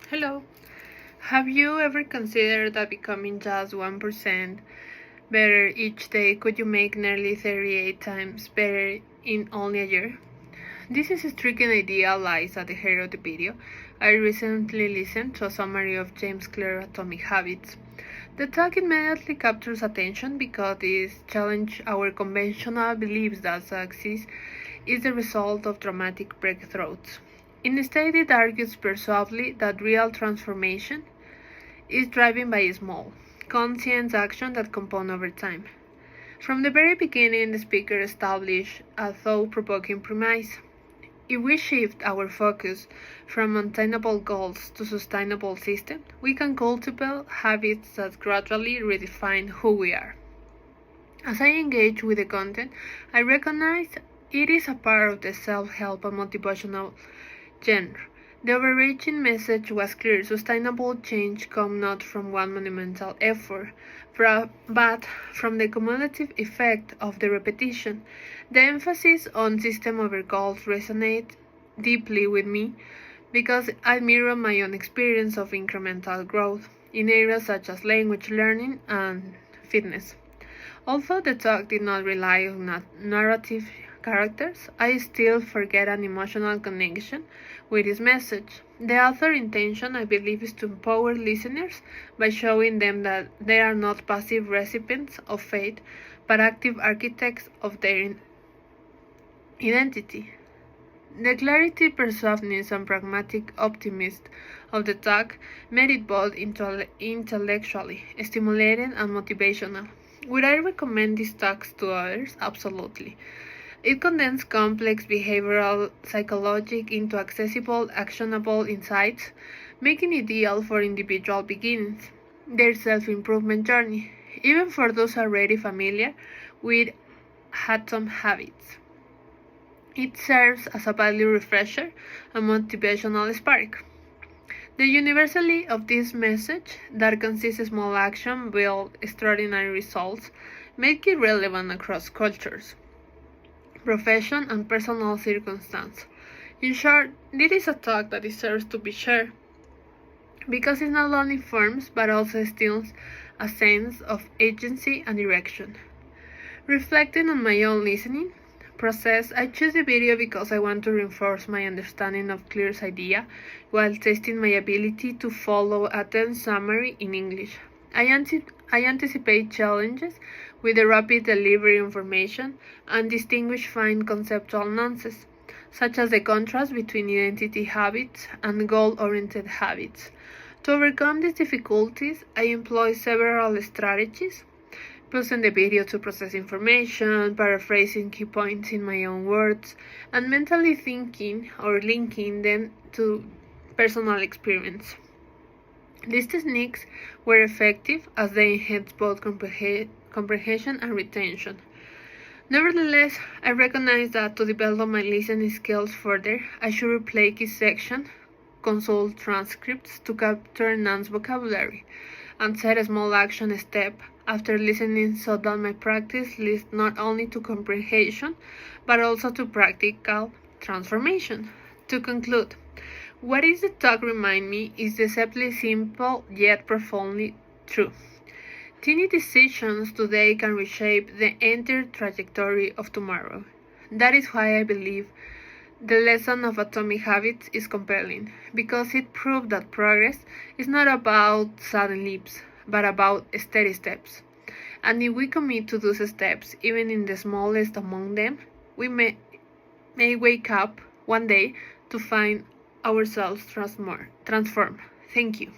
Hello. Have you ever considered that becoming just 1% better each day could you make nearly 38 times better in only a year? This is a striking idea lies at the heart of the video. I recently listened to a summary of James Clear's Atomic Habits. The talk immediately captures attention because it challenges our conventional beliefs that success is the result of dramatic breakthroughs. Instead, it argues persuasively that real transformation is driven by small, conscious action that compound over time. From the very beginning, the speaker established a thought-provoking premise. If we shift our focus from attainable goals to sustainable systems, we can cultivate habits that gradually redefine who we are. As I engage with the content, I recognize it is a part of the self-help and motivational genre. The overarching message was clear: sustainable change comes not from one monumental effort, but from the cumulative effect of the repetition. The emphasis on system over goals resonates deeply with me because I mirror my own experience of incremental growth in areas such as language learning and fitness. Although the talk did not rely on narrative characters, I still forget an emotional connection with his message. The author's intention, I believe, is to empower listeners by showing them that they are not passive recipients of fate, but active architects of their identity. The clarity, persuasiveness, and pragmatic optimism of the talk made it both intellectually stimulating and motivational. Would I recommend these talks to others? Absolutely. It condenses complex behavioral psychology into accessible, actionable insights, making it ideal for individual beginnings, their self-improvement journey, even for those already familiar with Atomic Habits. It serves as a value refresher and motivational spark. The universality of this message, that consistent small action build extraordinary results, make it relevant across cultures, profession, and personal circumstance. In short, this is a talk that deserves to be shared because it not only informs but also instills a sense of agency and direction. Reflecting on my own listening process, I choose the video because I want to reinforce my understanding of Clear's idea while testing my ability to follow a dense summary in English. I anticipate challenges with the rapid delivery information and distinguish fine conceptual nuances, such as the contrast between identity habits and goal-oriented habits. To overcome these difficulties, I employ several strategies: pausing the video to process information, paraphrasing key points in my own words, and mentally thinking or linking them to personal experience. These techniques were effective as they enhanced both comprehension and retention. Nevertheless, I recognize that to develop my listening skills further, I should replay key sections, consult transcripts to capture nuanced vocabulary, and set a small action step after listening so that my practice leads not only to comprehension but also to practical transformation. To conclude, what is the talk remind me is deceptively simple yet profoundly true. Tiny decisions today can reshape the entire trajectory of tomorrow. That is why I believe the lesson of Atomic Habits is compelling, because it proved that progress is not about sudden leaps, but about steady steps. And if we commit to those steps, even in the smallest among them, we may wake up one day to find ourselves transformed. Thank you.